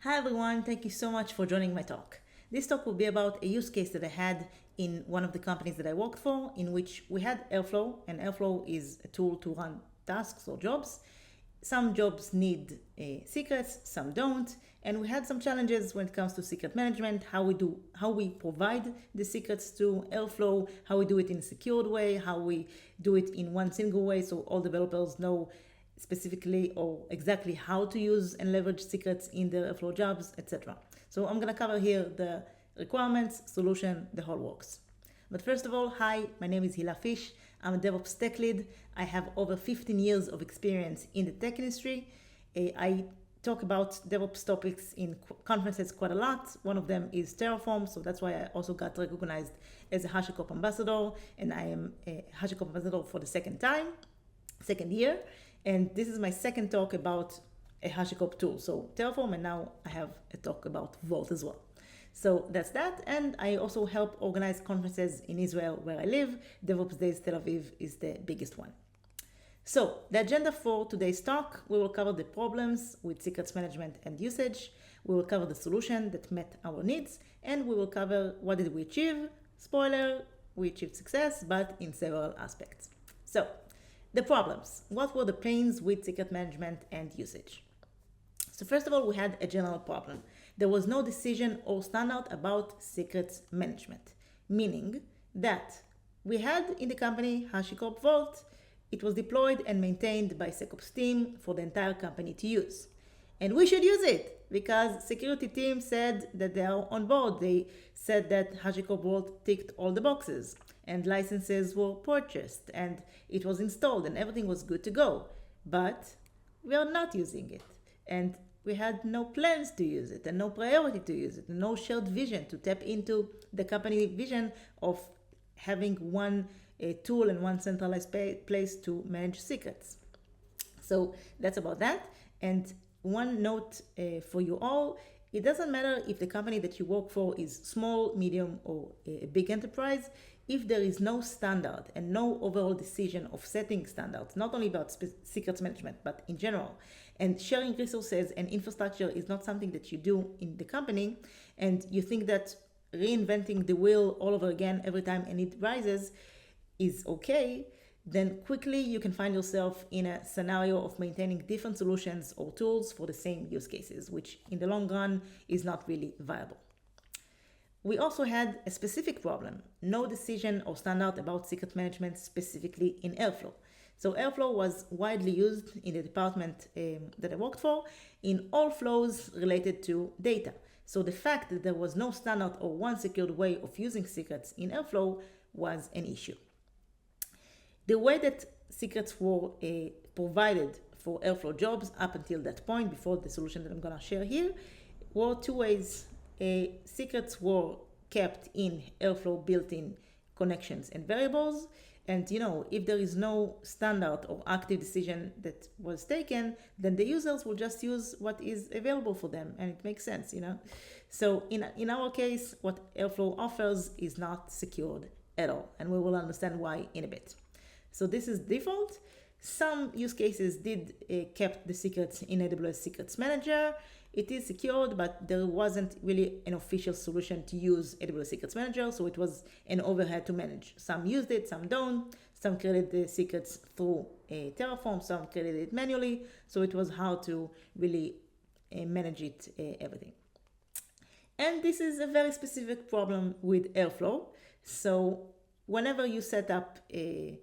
Hi everyone, thank you so much for joining my talk. This talk will be about a use case that I had in one of the companies that I worked for, in which we had Airflow, and Airflow is a tool to run tasks or jobs. Some jobs need secrets, some don't, and we had some challenges when it comes to secret management, how we provide the secrets to Airflow, how we do it in a secured way, how we do it in one single way so all developers know specifically or exactly how to use and leverage secrets in their Airflow jobs, etc. So I'm going to cover here the requirements, solution, the whole works. But first of all, hi, my name is Hila Fish. I'm a DevOps tech lead. I have over 15 years of experience in the tech industry. I talk about DevOps topics in conferences quite a lot. One of them is Terraform, so that's why I also got recognized as a HashiCorp ambassador, and I am a HashiCorp ambassador for the second year. And this is my second talk about a HashiCorp tool. So Terraform, and now I have a talk about Vault as well. So that's that. And I also help organize conferences in Israel where I live. DevOps Days Tel Aviv is the biggest one. So the agenda for today's talk, we will cover the problems with secrets management and usage. We will cover the solution that met our needs. And we will cover what did we achieve. Spoiler, we achieved success, but in several aspects. So the problems. What were the pains with secret management and usage? So first of all, we had a general problem. There was no decision or standard about secrets management, meaning that we had in the company HashiCorp Vault. It was deployed and maintained by SecOps team for the entire company to use. And we should use it because security team said that they are on board. They said that HashiCorp Vault ticked all the boxes and licenses were purchased and it was installed and everything was good to go. But we are not using it. And we had no plans to use it and no priority to use it, and no shared vision to tap into the company vision of having one tool and one centralized place to manage secrets. So that's about that. And one note for you all, it doesn't matter if the company that you work for is small, medium, or a big enterprise. If there is no standard and no overall decision of setting standards, not only about secrets management, but in general, and sharing resources and infrastructure is not something that you do in the company, and you think that reinventing the wheel all over again every time a need rises is okay, then quickly you can find yourself in a scenario of maintaining different solutions or tools for the same use cases, which in the long run is not really viable. We also had a specific problem, no decision or standard about secret management specifically in Airflow. So Airflow was widely used in the department that I worked for in all flows related to data. So the fact that there was no standard or one secured way of using secrets in Airflow was an issue. The way that secrets were provided for Airflow jobs up until that point, before the solution that I'm going to share here, were two ways. Secrets were kept in Airflow built-in connections and variables. And if there is no standard or active decision that was taken, then the users will just use what is available for them, and it makes sense, So in our case, what Airflow offers is not secured at all, and we will understand why in a bit. So this is default. Some use cases did kept the secrets in AWS Secrets Manager. It is secured, but there wasn't really an official solution to use AWS Secrets Manager, so it was an overhead to manage. Some used it, some don't. Some created the secrets through Terraform, some created it manually, so it was hard to really manage it, everything. And this is a very specific problem with Airflow. So whenever you set up a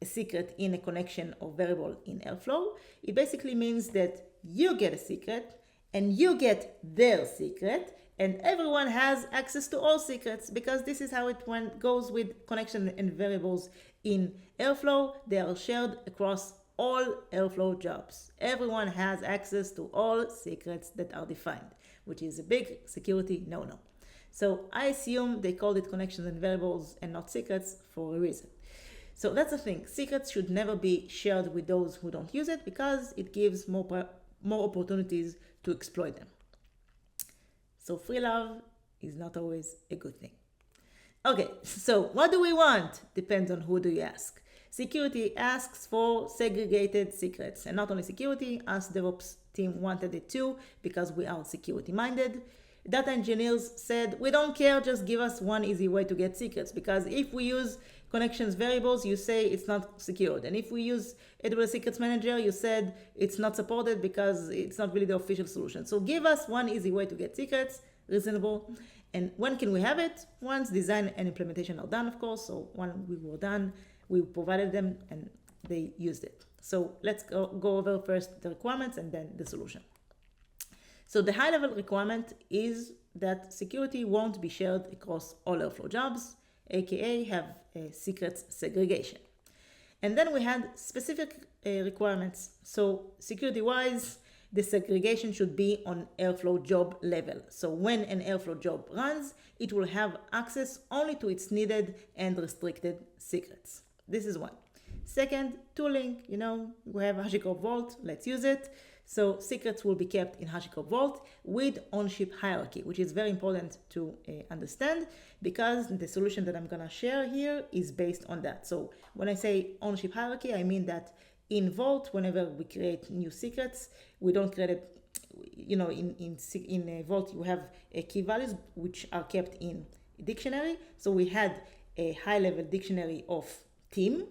secret in a connection or variable in Airflow, it basically means that you get a secret and you get their secret, and everyone has access to all secrets, because this is how it goes with connection and variables in Airflow. They are shared across all Airflow jobs. Everyone has access to all secrets that are defined, which is a big security no-no. So I assume they called it connections and variables and not secrets for a reason. So that's the thing. Secrets should never be shared with those who don't use it, because it gives more opportunities to exploit them. So free love is not always a good thing. Okay, so what do we want? Depends on who do you ask. Security asks for segregated secrets, and not only security, us DevOps team wanted it too because we are security minded. Data engineers said, we don't care, just give us one easy way to get secrets, because if we use connections variables, you say it's not secured. And if we use AWS Secrets Manager, you said it's not supported because it's not really the official solution. So give us one easy way to get secrets, reasonable. And when can we have it? Once design and implementation are done, of course. So when we were done, we provided them and they used it. So let's go over first the requirements and then the solution. So the high level requirement is that security won't be shared across all Airflow jobs, aka have secrets segregation. And then we had specific requirements. So security wise, the segregation should be on Airflow job level. So when an Airflow job runs, it will have access only to its needed and restricted secrets. This is one. Second, tooling, we have HashiCorp Vault, let's use it. So secrets will be kept in HashiCorp Vault with ownership hierarchy, which is very important to understand because the solution that I'm going to share here is based on that. So when I say ownership hierarchy, I mean that in Vault, whenever we create new secrets, we don't create it, in Vault, you have key values which are kept in a dictionary. So we had a high level dictionary of team,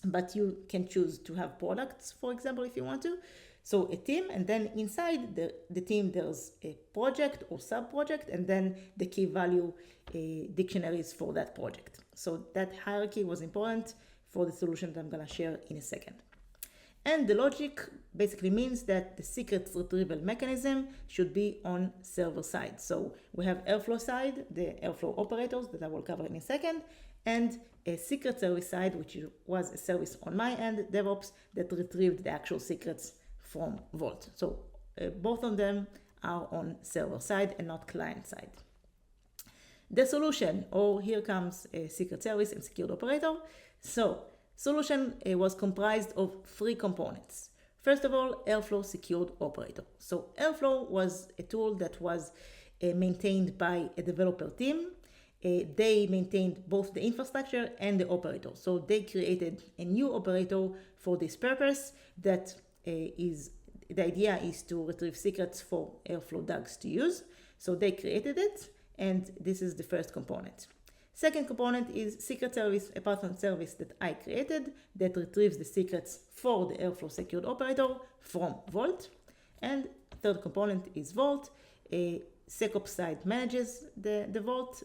but you can choose to have products, for example, if you want to. So a team, and then inside the team, there's a project or sub-project, and then the key value dictionaries for that project. So that hierarchy was important for the solution that I'm going to share in a second. And the logic basically means that the secrets retrieval mechanism should be on server side. So we have Airflow side, the Airflow operators that I will cover in a second, and a secret service side, which was a service on my end, DevOps, that retrieved the actual secrets from Vault. So both of them are on server side and not client side. The solution, here comes a secret service and secured operator. So solution was comprised of three components. First of all, Airflow secured operator. So Airflow was a tool that was maintained by a developer team. They maintained both the infrastructure and the operator. So they created a new operator for this purpose that the idea is to retrieve secrets for Airflow DAGs to use. So they created it, and this is the first component. Second component is secret service, a partner service that I created that retrieves the secrets for the Airflow secured operator from Vault. And third component is Vault. SecOps side manages the Vault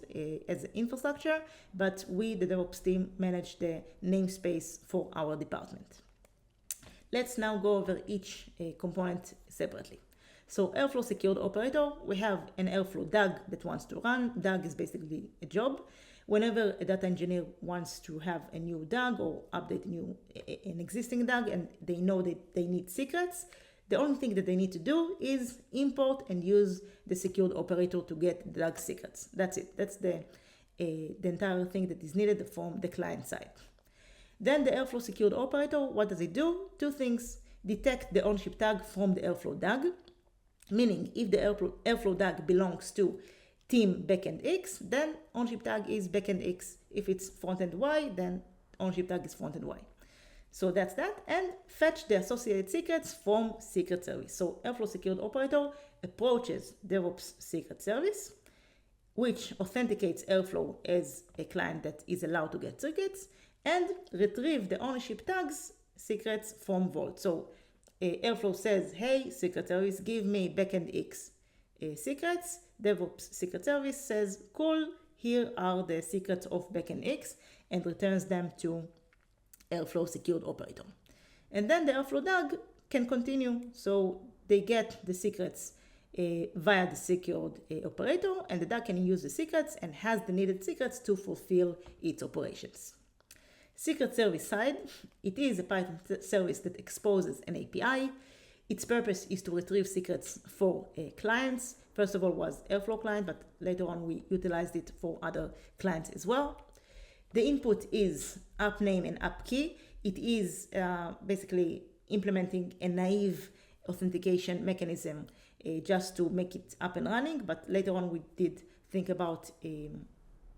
as an infrastructure, but we, the DevOps team, manage the namespace for our department. Let's now go over each component separately. So Airflow secured operator, we have an Airflow DAG that wants to run. DAG is basically a job. Whenever a data engineer wants to have a new DAG or update an existing DAG and they know that they need secrets, the only thing that they need to do is import and use the secured operator to get the DAG secrets. That's it. That's the entire thing that is needed from the client side. Then the Airflow secured operator, what does it do? Two things: detect the ownership tag from the Airflow DAG, meaning if the Airflow DAG belongs to team backend X, then ownership tag is backend X. If it's frontend Y, then ownership tag is frontend Y. So that's that. And fetch the associated secrets from secret service. So Airflow secured operator approaches DevOps secret service, which authenticates Airflow as a client that is allowed to get secrets, and retrieve the ownership tags secrets from Vault. So Airflow says, hey, secret service, give me backend X secrets. DevOps secret service says, cool, here are the secrets of backend X, and returns them to Airflow secured operator. And then the Airflow DAG can continue. So they get the secrets via the secured operator, and the DAG can use the secrets and has the needed secrets to fulfill its operations. Secret service side, it is a Python service that exposes an API. Its purpose is to retrieve secrets for clients. First of all was Airflow client, but later on we utilized it for other clients as well. The input is app name and app key. It is basically implementing a naive authentication mechanism just to make it up and running, but later on we did think about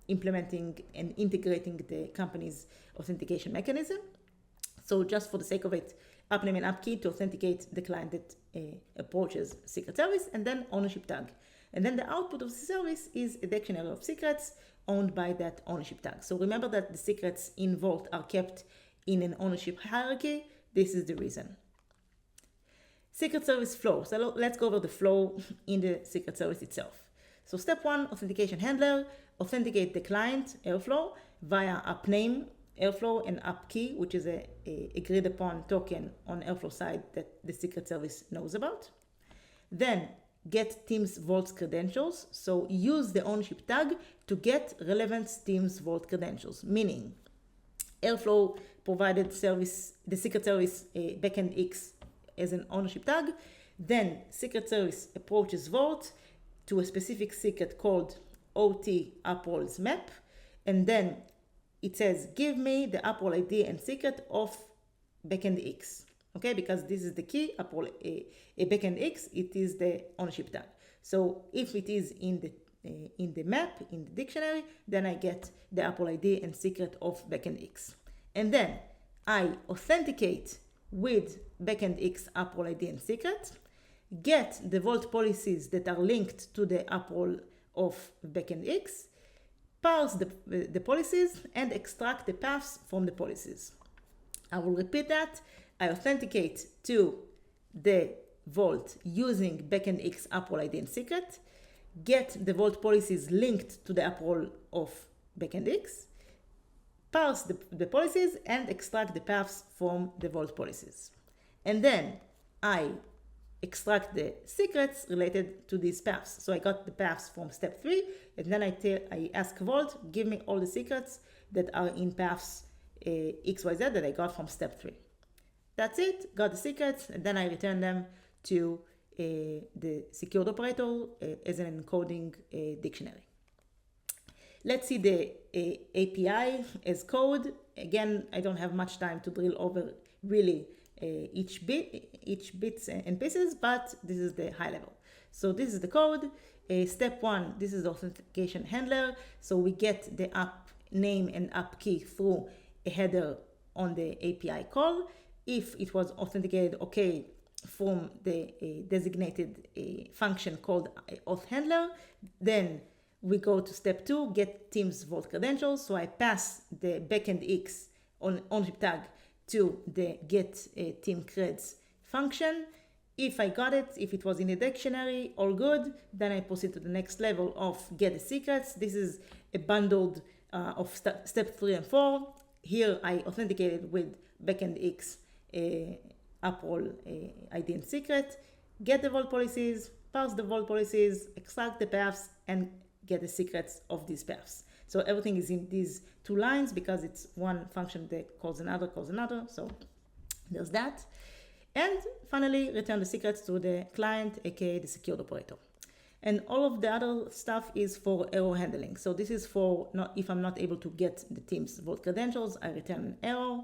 implementing and integrating the company's authentication mechanism. So just for the sake of it, app name and app key to authenticate the client that approaches secret service, and then ownership tag. And then the output of the service is a dictionary of secrets owned by that ownership tag. So remember that the secrets in Vault are kept in an ownership hierarchy. This is the reason. Secret service flow. So let's go over the flow in the secret service itself. So step 1, authentication handler, authenticate the client, Airflow, via app name, Airflow, and app key, which is a agreed upon token on Airflow side that the secret service knows about. Then get Teams Vault's credentials. So use the ownership tag to get relevant Teams Vault credentials, meaning Airflow provided service, the secret service backend X as an ownership tag. Then secret service approaches Vault to a specific secret called OT app roles map. And then it says, give me the app role ID and secret of backend X. Okay, because this is the key, app role a backend X, it is the ownership tag. So if it is in the map, in the dictionary, then I get the app role ID and secret of backend X. And then I authenticate with backend X app role ID and secret, get the Vault policies that are linked to the app role of backend X, parse the policies, and extract the paths from the policies. I will repeat that. I authenticate to the Vault using backend X app role ID and secret, get the Vault policies linked to the app role of backend X, parse the policies, and extract the paths from the Vault policies. And then I extract the secrets related to these paths. So I got the paths from step 3, and then I ask Vault, give me all the secrets that are in paths XYZ that I got from step 3. That's it, got the secrets, and then I return them to the secured operator as an encoding dictionary. Let's see the API as code. Again, I don't have much time to drill over really each bits and pieces, but this is the high level. So this is the code. Step 1, this is the authentication handler. So we get the app name and app key through a header on the API call. If it was authenticated, okay, from the designated function called auth handler, then we go to step 2, get Teams Vault credentials. So I pass the backend X on ownership tag to the get team creds function. If I got it, if it was in the dictionary, all good, then I proceed to the next level of get the secrets. This is a bundled of step 3 and 4. Here I authenticated with backend X app role ID and secret, get the Vault policies, parse the Vault policies, extract the paths, and get the secrets of these paths. So everything is in these 2 lines because it's one function that calls another. So there's that. And finally, return the secrets to the client, aka the secured operator. And all of the other stuff is for error handling. So this is for if I'm not able to get the Teams Vault credentials, I return an error.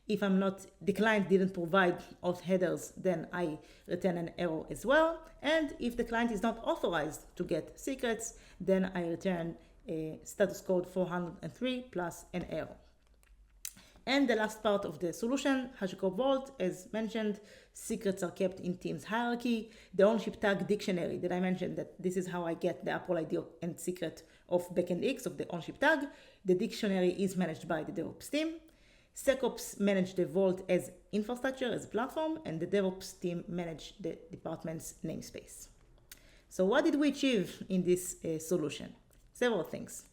If the client didn't provide auth headers, then I return an error as well. And if the client is not authorized to get secrets, then I return a status code 403 plus an error. And the last part of the solution, HashiCorp Vault, as mentioned, secrets are kept in Teams hierarchy. The ownership tag dictionary that I mentioned, that this is how I get the app role ID and secret of backend X of the ownership tag. The dictionary is managed by the DevOps team. SecOps manage the Vault as infrastructure, as a platform, and the DevOps team manage the department's namespace. So what did we achieve in this solution? Several things.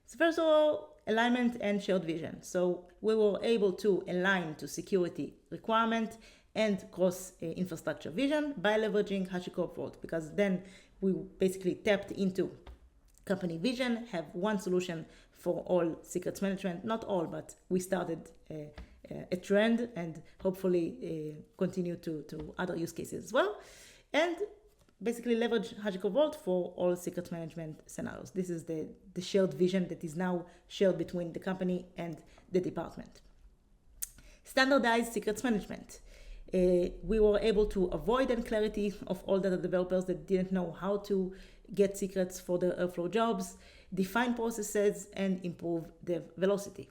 So first of all, alignment and shared vision. So we were able to align to security requirement and cross infrastructure vision by leveraging HashiCorp Vault, because then we basically tapped into company vision, have one solution for all secrets management. Not all, but we started a trend and hopefully continue to other use cases as well. And basically leverage HashiCorp Vault for all secrets management scenarios. This is the shared vision that is now shared between the company and the department. Standardized secrets management. We were able to avoid unclarity of all data developers that didn't know how to get secrets for their Airflow jobs, define processes, and improve their velocity.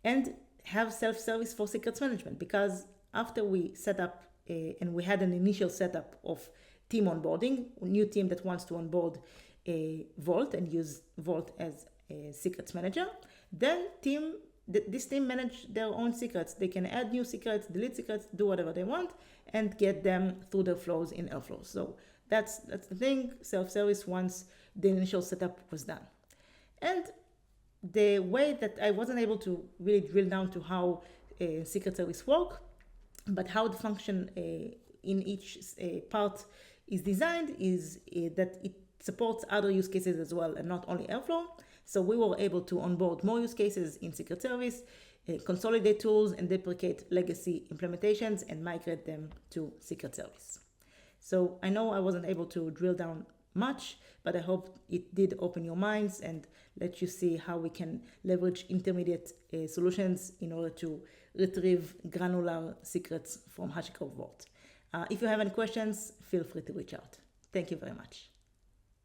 And have self-service for secrets management, because after we set up and we had an initial setup of team onboarding, a new team that wants to onboard a Vault and use Vault as a secrets manager, then this team manage their own secrets. They can add new secrets, delete secrets, do whatever they want, and get them through their flows in Airflow. So that's the thing, self-service once the initial setup was done. And the way that I wasn't able to really drill down to how secret service work, but how the function in each part is designed is that it supports other use cases as well, and not only Airflow. So we were able to onboard more use cases in secret service, consolidate tools, and deprecate legacy implementations and migrate them to secret service. So I know I wasn't able to drill down much, but I hope it did open your minds and let you see how we can leverage intermediate solutions in order to retrieve granular secrets from HashiCorp Vault. If you have any questions, feel free to reach out. Thank you very much.